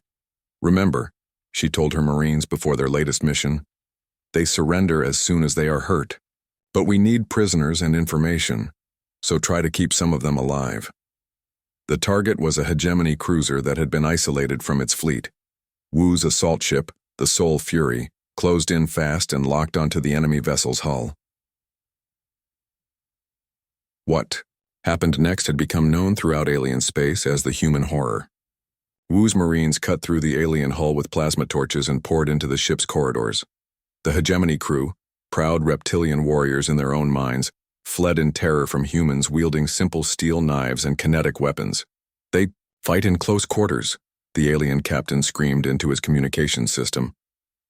[SPEAKER 1] Remember, she told her Marines before their latest mission, they surrender as soon as they are hurt. But we need prisoners and information, so try to keep some of them alive. The target was a hegemony cruiser that had been isolated from its fleet. Wu's assault ship, the Soul Fury, closed in fast and locked onto the enemy vessel's hull. What happened next had become known throughout alien space as the human horror. Wu's Marines cut through the alien hull with plasma torches and poured into the ship's corridors. The hegemony crew, proud reptilian warriors in their own minds, fled in terror from humans wielding simple steel knives and kinetic weapons. They fight in close quarters, the alien captain screamed into his communications system.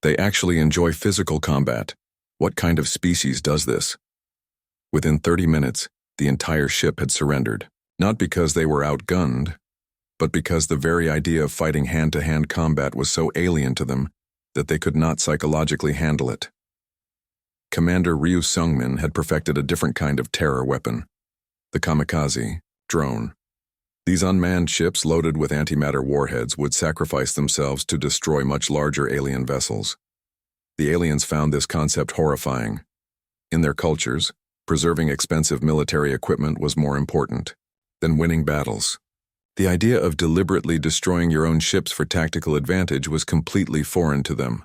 [SPEAKER 1] They actually enjoy physical combat. What kind of species does this? Within 30 minutes, the entire ship had surrendered, not because they were outgunned, but because the very idea of fighting hand-to-hand combat was so alien to them that they could not psychologically handle it. Commander Ryu Sungmin had perfected a different kind of terror weapon, the kamikaze drone. These unmanned ships loaded with antimatter warheads would sacrifice themselves to destroy much larger alien vessels. The aliens found this concept horrifying. In their cultures, preserving expensive military equipment was more important than winning battles. The idea of deliberately destroying your own ships for tactical advantage was completely foreign to them.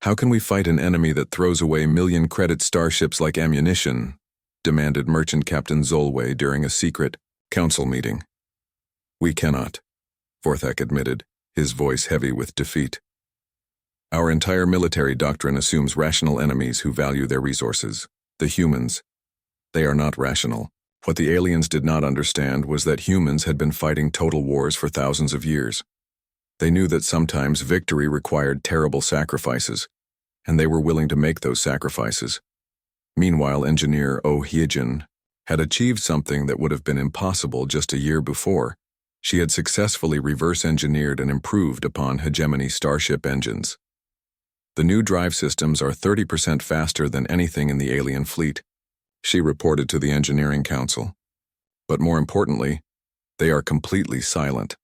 [SPEAKER 1] How can we fight an enemy that throws away million-credit starships like ammunition? Demanded Merchant Captain Zolway during a secret council meeting. We cannot, Vorthak admitted, his voice heavy with defeat. Our entire military doctrine assumes rational enemies who value their resources. The humans. They are not rational. What the aliens did not understand was that humans had been fighting total wars for thousands of years. They knew that sometimes victory required terrible sacrifices, and they were willing to make those sacrifices. Meanwhile, engineer Oh Hyejin had achieved something that would have been impossible just a year before. She had successfully reverse-engineered and improved upon hegemony starship engines. The new drive systems are 30% faster than anything in the alien fleet, she reported to the Engineering Council. But more importantly, they are completely silent.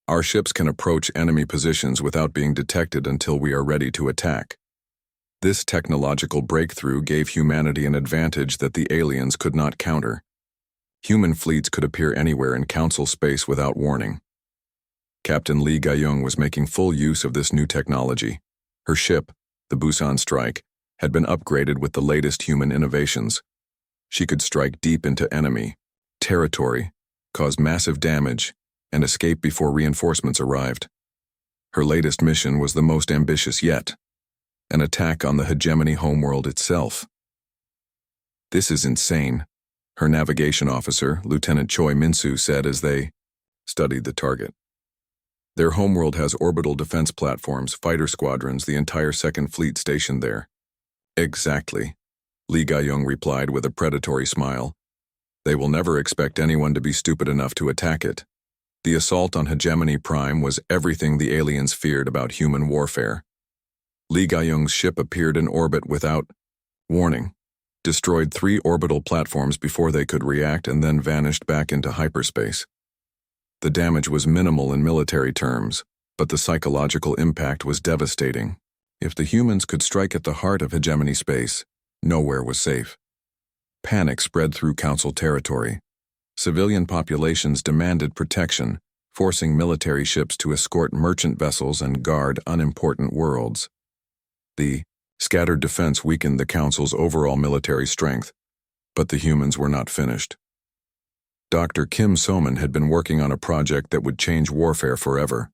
[SPEAKER 1] Our ships can approach enemy positions without being detected until we are ready to attack. This technological breakthrough gave humanity an advantage that the aliens could not counter. Human fleets could appear anywhere in Council space without warning. Captain Lee Gayung was making full use of this new technology. Her ship, the Busan Strike, had been upgraded with the latest human innovations. She could strike deep into enemy territory, cause massive damage, and escape before reinforcements arrived. Her latest mission was the most ambitious yet, an attack on the hegemony homeworld itself. "This is insane," her navigation officer, Lieutenant Choi Min-soo, said as they studied the target. "Their homeworld has orbital defense platforms, fighter squadrons, the entire Second Fleet stationed there." "Exactly," Lee Gayung replied with a predatory smile. "They will never expect anyone to be stupid enough to attack it." The assault on Hegemony Prime was everything the aliens feared about human warfare. Lee Gayung's ship appeared in orbit without warning, destroyed 3 orbital platforms before they could react, and then vanished back into hyperspace. The damage was minimal in military terms, but the psychological impact was devastating. If the humans could strike at the heart of hegemony space, nowhere was safe. Panic spread through Council territory. Civilian populations demanded protection, forcing military ships to escort merchant vessels and guard unimportant worlds. The scattered defense weakened the Council's overall military strength, but the humans were not finished. Dr. Kim So-man had been working on a project that would change warfare forever.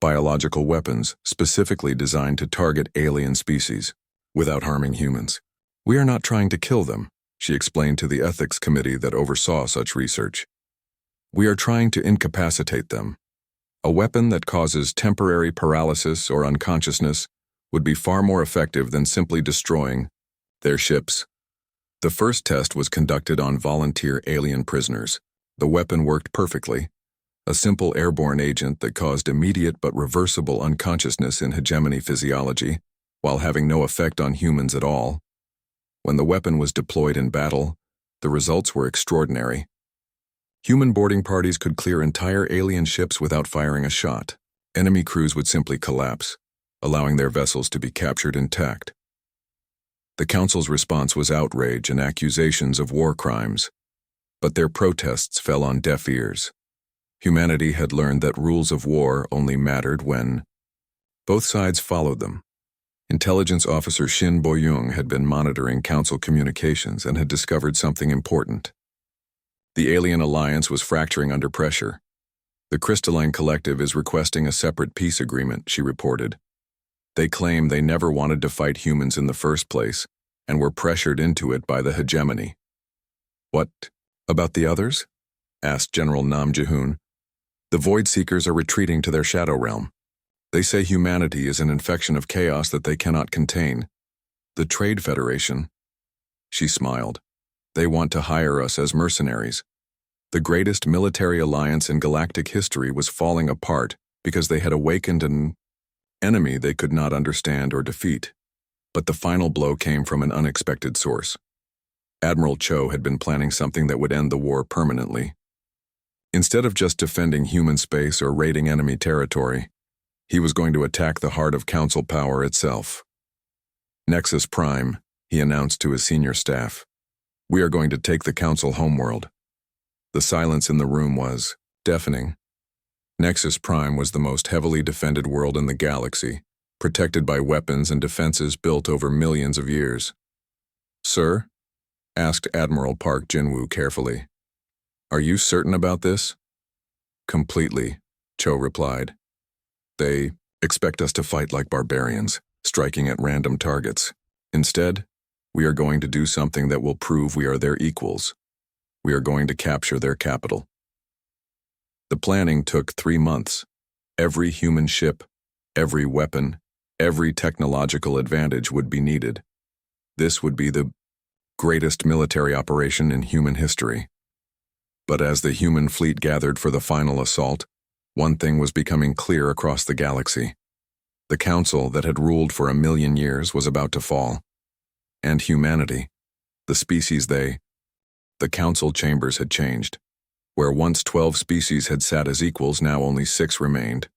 [SPEAKER 1] Biological weapons specifically designed to target alien species, without harming humans. "We are not trying to kill them," she explained to the ethics committee that oversaw such research. "We are trying to incapacitate them. A weapon that causes temporary paralysis or unconsciousness would be far more effective than simply destroying their ships." The first test was conducted on volunteer alien prisoners. The weapon worked perfectly, a simple airborne agent that caused immediate but reversible unconsciousness in hegemony physiology, while having no effect on humans at all. When the weapon was deployed in battle, the results were extraordinary. Human boarding parties could clear entire alien ships without firing a shot. Enemy crews would simply collapse, allowing their vessels to be captured intact. The Council's response was outrage and accusations of war crimes, but their protests fell on deaf ears. Humanity had learned that rules of war only mattered when both sides followed them. Intelligence Officer Shin Bo-young had been monitoring Council communications and had discovered something important. The alien alliance was fracturing under pressure. "The Crystalline Collective is requesting a separate peace agreement," she reported. "They claim they never wanted to fight humans in the first place and were pressured into it by the hegemony." "What about the others?" asked General Nam Ji-hoon. "The Void Seekers are retreating to their shadow realm. They say humanity is an infection of chaos that they cannot contain. The Trade Federation," she smiled, "they want to hire us as mercenaries. The greatest military alliance in galactic history was falling apart because they had awakened an enemy they could not understand or defeat. But the final blow came from an unexpected source. Admiral Cho had been planning something that would end the war permanently. Instead of just defending human space or raiding enemy territory, he was going to attack the heart of Council power itself. "Nexus Prime," he announced to his senior staff. "We are going to take the Council homeworld." The silence in the room was deafening. Nexus Prime was the most heavily defended world in the galaxy, protected by weapons and defenses built over millions of years. "Sir?" asked Admiral Park Jin-woo carefully. "Are you certain about this?" "Completely," Cho replied. "They expect us to fight like barbarians, striking at random targets. Instead, we are going to do something that will prove we are their equals. We are going to capture their capital." The planning took 3 months. Every human ship, every weapon, every technological advantage would be needed. This would be the greatest military operation in human history. But as the human fleet gathered for the final assault, one thing was becoming clear across the galaxy. The Council that had ruled for 1,000,000 years was about to fall. And humanity, the species the Council chambers had changed. Where once 12 species had sat as equals, now only 6 remained.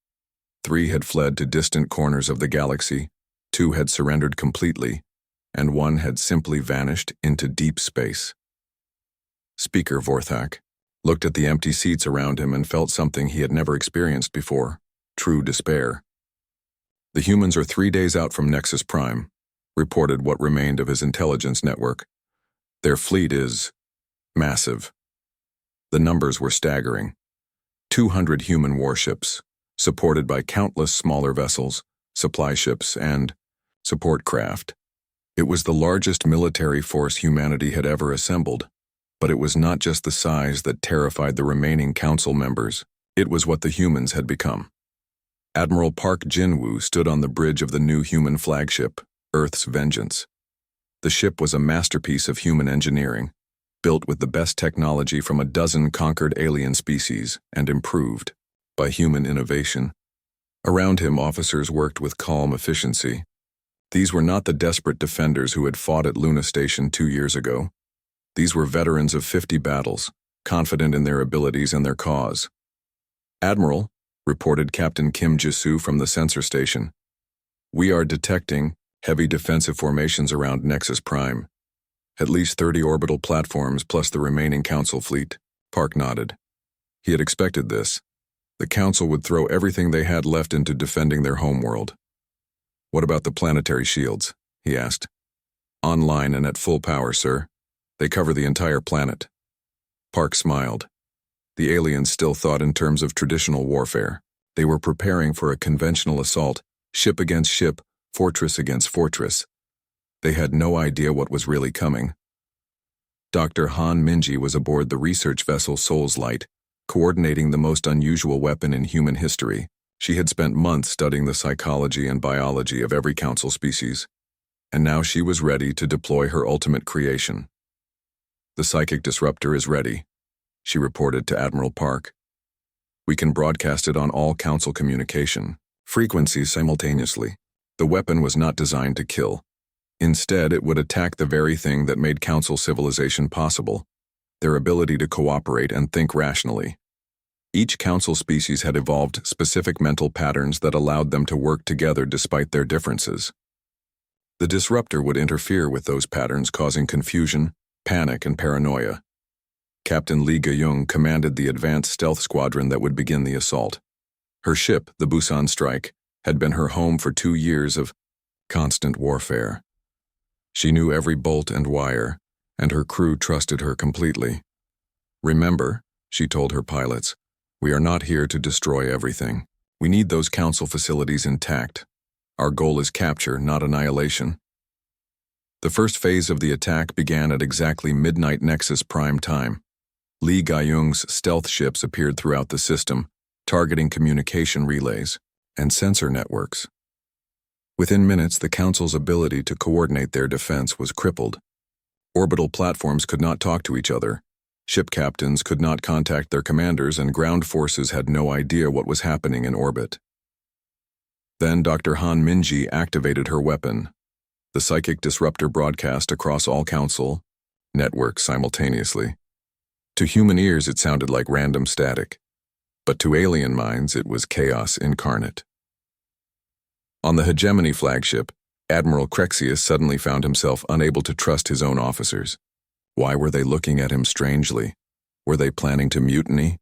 [SPEAKER 1] 3 had fled to distant corners of the galaxy, 2 had surrendered completely, and 1 had simply vanished into deep space. Speaker Vorthak looked at the empty seats around him and felt something he had never experienced before. true despair. The humans are 3 days out from Nexus Prime, reported what remained of his intelligence network. Their fleet is massive. The numbers were staggering. 200 human warships, supported by countless smaller vessels, supply ships, and support craft. It was the largest military force humanity had ever assembled, but it was not just the size that terrified the remaining council members. It was what the humans had become. Admiral Park Jin-woo stood on the bridge of the new human flagship, Earth's Vengeance. The ship was a masterpiece of human engineering, built with the best technology from a dozen conquered alien species and improved by human innovation. Around him, officers worked with calm efficiency. These were not the desperate defenders who had fought at Luna Station 2 years ago. These were veterans of 50 battles, confident in their abilities and their cause. "Admiral," reported Captain Kim Ji-soo from the sensor station, "we are detecting heavy defensive formations around Nexus Prime. At least 30 orbital platforms plus the remaining Council fleet." Park nodded. He had expected this. The Council would throw everything they had left into defending their homeworld. "What about the planetary shields?" he asked. "Online and at full power, sir. They cover the entire planet." Park smiled. The aliens still thought in terms of traditional warfare. They were preparing for a conventional assault, ship against ship, fortress against fortress. They had no idea what was really coming. Dr. Han Minji was aboard the research vessel Soul's Light, coordinating the most unusual weapon in human history. She had spent months studying the psychology and biology of every council species, and now she was ready to deploy her ultimate creation. "The psychic disruptor is ready," she reported to Admiral Park. "We can broadcast it on all council communication frequencies simultaneously." The weapon was not designed to kill. Instead, it would attack the very thing that made council civilization possible, their ability to cooperate and think rationally. Each council species had evolved specific mental patterns that allowed them to work together despite their differences. The disruptor would interfere with those patterns, causing confusion, panic, and paranoia. Captain Lee Ga-young commanded the advanced stealth squadron that would begin the assault. Her ship, the Busan Strike, had been her home for 2 years of constant warfare. She knew every bolt and wire, and her crew trusted her completely. "Remember," she told her pilots, "we are not here to destroy everything. We need those council facilities intact. Our goal is capture, not annihilation." The first phase of the attack began at exactly midnight Nexus Prime time. Lee Ga-young's stealth ships appeared throughout the system, targeting communication relays and sensor networks. Within minutes, the Council's ability to coordinate their defense was crippled. Orbital platforms could not talk to each other, ship captains could not contact their commanders, and ground forces had no idea what was happening in orbit. Then Dr. Han Minji activated her weapon. The psychic disruptor broadcast across all Council networks simultaneously. To human ears, it sounded like random static, but to alien minds, it was chaos incarnate. On the Hegemony flagship, Admiral Crexius suddenly found himself unable to trust his own officers. Why were they looking at him strangely? Were they planning to mutiny?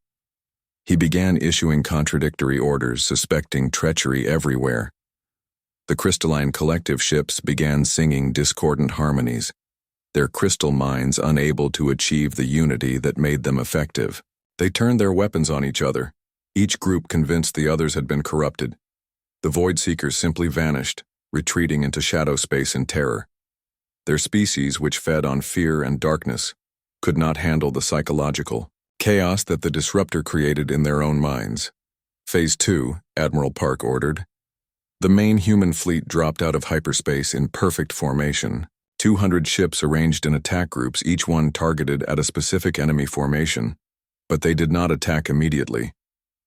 [SPEAKER 1] He began issuing contradictory orders, suspecting treachery everywhere. The crystalline collective ships began singing discordant harmonies, their crystal minds unable to achieve the unity that made them effective. They turned their weapons on each other, each group convinced the others had been corrupted. The Void Seekers simply vanished, retreating into shadow space in terror. Their species, which fed on fear and darkness, could not handle the psychological chaos that the disruptor created in their own minds. Phase 2, Admiral Park ordered. The main human fleet dropped out of hyperspace in perfect formation. 200 ships arranged in attack groups, each one targeted at a specific enemy formation. But they did not attack immediately.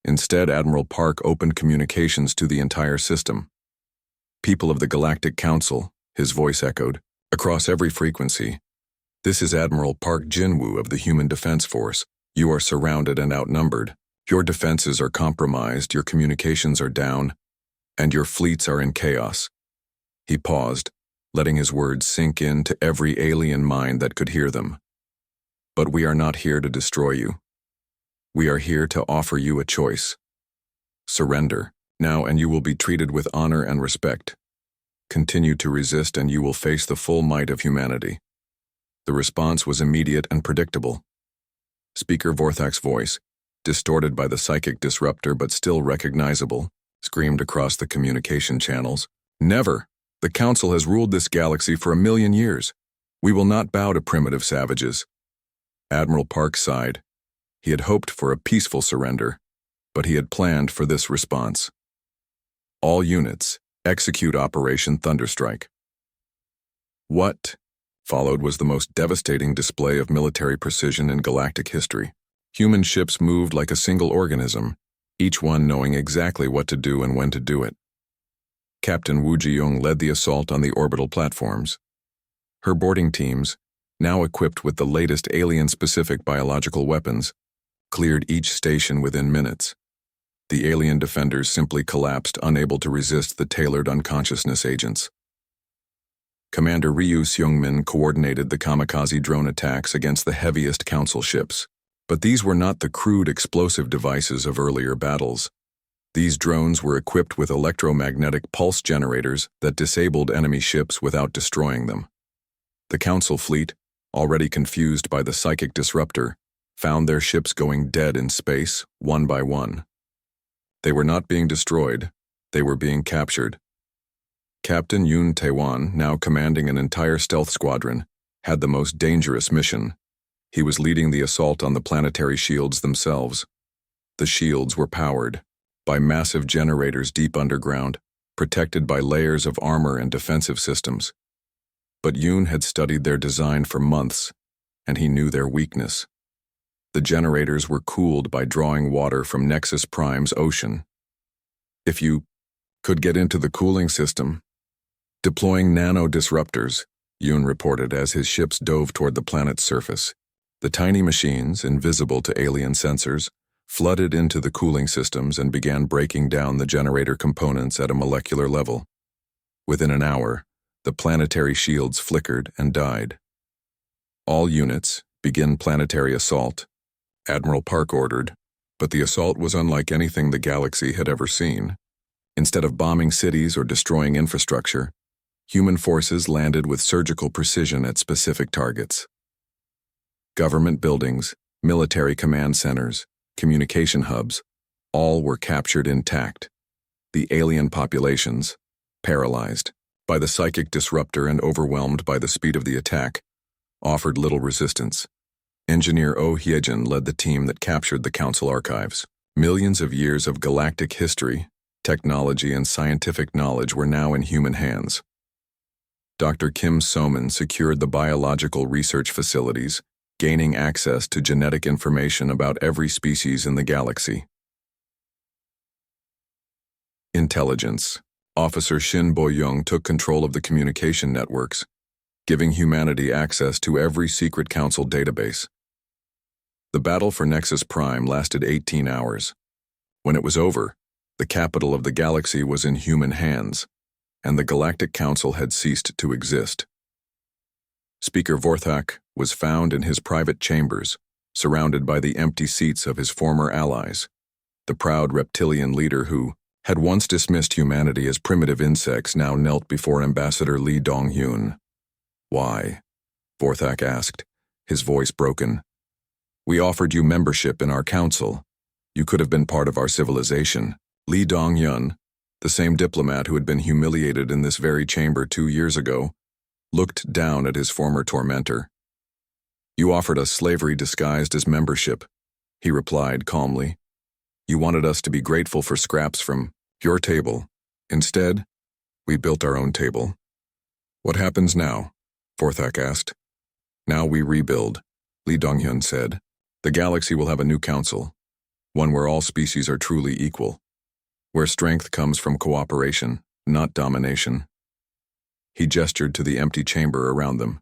[SPEAKER 1] Instead, Admiral Park opened communications to the entire system. "People of the Galactic Council," his voice echoed, across every frequency. "This is Admiral Park Jin-woo of the Human Defense Force. You are surrounded and outnumbered. Your defenses are compromised, your communications are down, and your fleets are in chaos." He paused, letting his words sink into every alien mind that could hear them. "But we are not here to destroy you. We are here to offer you a choice. Surrender, Now, and you will be treated with honor and respect. Continue to resist and you will face the full might of humanity. The response was immediate and predictable. Speaker Vorthak's voice, distorted by the psychic disruptor but still recognizable, screamed across the communication channels. Never! The Council has ruled this galaxy for 1,000,000 years. We will not bow to primitive savages. Admiral Park sighed. He had hoped for a peaceful surrender, but he had planned for this response. All units, execute Operation Thunderstrike. What followed was the most devastating display of military precision in galactic history. Human ships moved like a single organism, each one knowing exactly what to do and when to do it. Captain Wu Jiyong led the assault on the orbital platforms. Her boarding teams, now equipped with the latest alien-specific biological weapons, cleared each station within minutes. The alien defenders simply collapsed, unable to resist the tailored unconsciousness agents. Commander Ryu Seungmin coordinated the kamikaze drone attacks against the heaviest Council ships. But these were not the crude explosive devices of earlier battles. These drones were equipped with electromagnetic pulse generators that disabled enemy ships without destroying them. The Council fleet, already confused by the psychic disruptor, found their ships going dead in space, one by one. They were not being destroyed, they were being captured. Captain Yoon Tae-won, now commanding an entire stealth squadron, had the most dangerous mission. He was leading the assault on the planetary shields themselves. The shields were powered by massive generators deep underground, protected by layers of armor and defensive systems. But Yoon had studied their design for months, and he knew their weakness. The generators were cooled by drawing water from Nexus Prime's ocean. If you could get into the cooling system, deploying nano-disruptors, Yoon reported as his ships dove toward the planet's surface. The tiny machines, invisible to alien sensors, flooded into the cooling systems and began breaking down the generator components at a molecular level. Within an hour, the planetary shields flickered and died. All units, begin planetary assault, Admiral Park ordered, but the assault was unlike anything the galaxy had ever seen. Instead of bombing cities or destroying infrastructure, human forces landed with surgical precision at specific targets. Government buildings, military command centers, communication hubs, all were captured intact. The alien populations, paralyzed by the psychic disruptor and overwhelmed by the speed of the attack, offered little resistance. Engineer Oh Hyejin led the team that captured the Council archives. Millions of years of galactic history, technology, and scientific knowledge were now in human hands. Dr. Kim Soman secured the biological research facilities, gaining access to genetic information about every species in the galaxy. Intelligence. Officer Shin Bo-young took control of the communication networks, giving humanity access to every secret Council database. The battle for Nexus Prime lasted 18 hours. When it was over, the capital of the galaxy was in human hands, and the Galactic Council had ceased to exist. Speaker Vorthak was found in his private chambers, surrounded by the empty seats of his former allies. The proud reptilian leader who had once dismissed humanity as primitive insects now knelt before Ambassador Lee Dong-hyun. "Why?" Vorthak asked, his voice broken. "We offered you membership in our council. You could have been part of our civilization." Lee Dong-hyun, the same diplomat who had been humiliated in this very chamber 2 years ago, looked down at his former tormentor. "You offered us slavery disguised as membership," he replied calmly. "You wanted us to be grateful for scraps from your table. Instead, we built our own table." "What happens now?" Vorthak asked. "Now we rebuild," Lee Dong-hyun said. "The galaxy will have a new council, one where all species are truly equal, where strength comes from cooperation, not domination." He gestured to the empty chamber around them.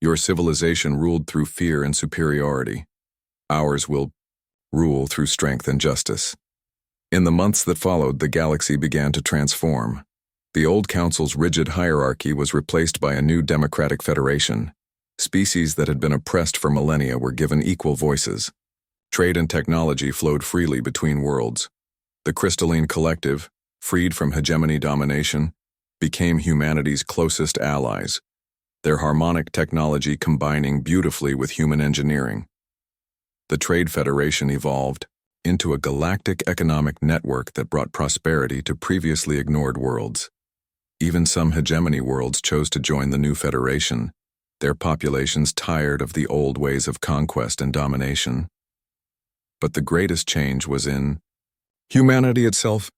[SPEAKER 1] "Your civilization ruled through fear and superiority. Ours will rule through strength and justice." In the months that followed, the galaxy began to transform. The old council's rigid hierarchy was replaced by a new democratic federation. Species that had been oppressed for millennia were given equal voices. Trade and technology flowed freely between worlds. The crystalline collective, freed from hegemony domination, became humanity's closest allies, their harmonic technology combining beautifully with human engineering. The Trade Federation evolved into a galactic economic network that brought prosperity to previously ignored worlds. Even some hegemony worlds chose to join the new federation, their populations tired of the old ways of conquest and domination. But the greatest change was in humanity itself.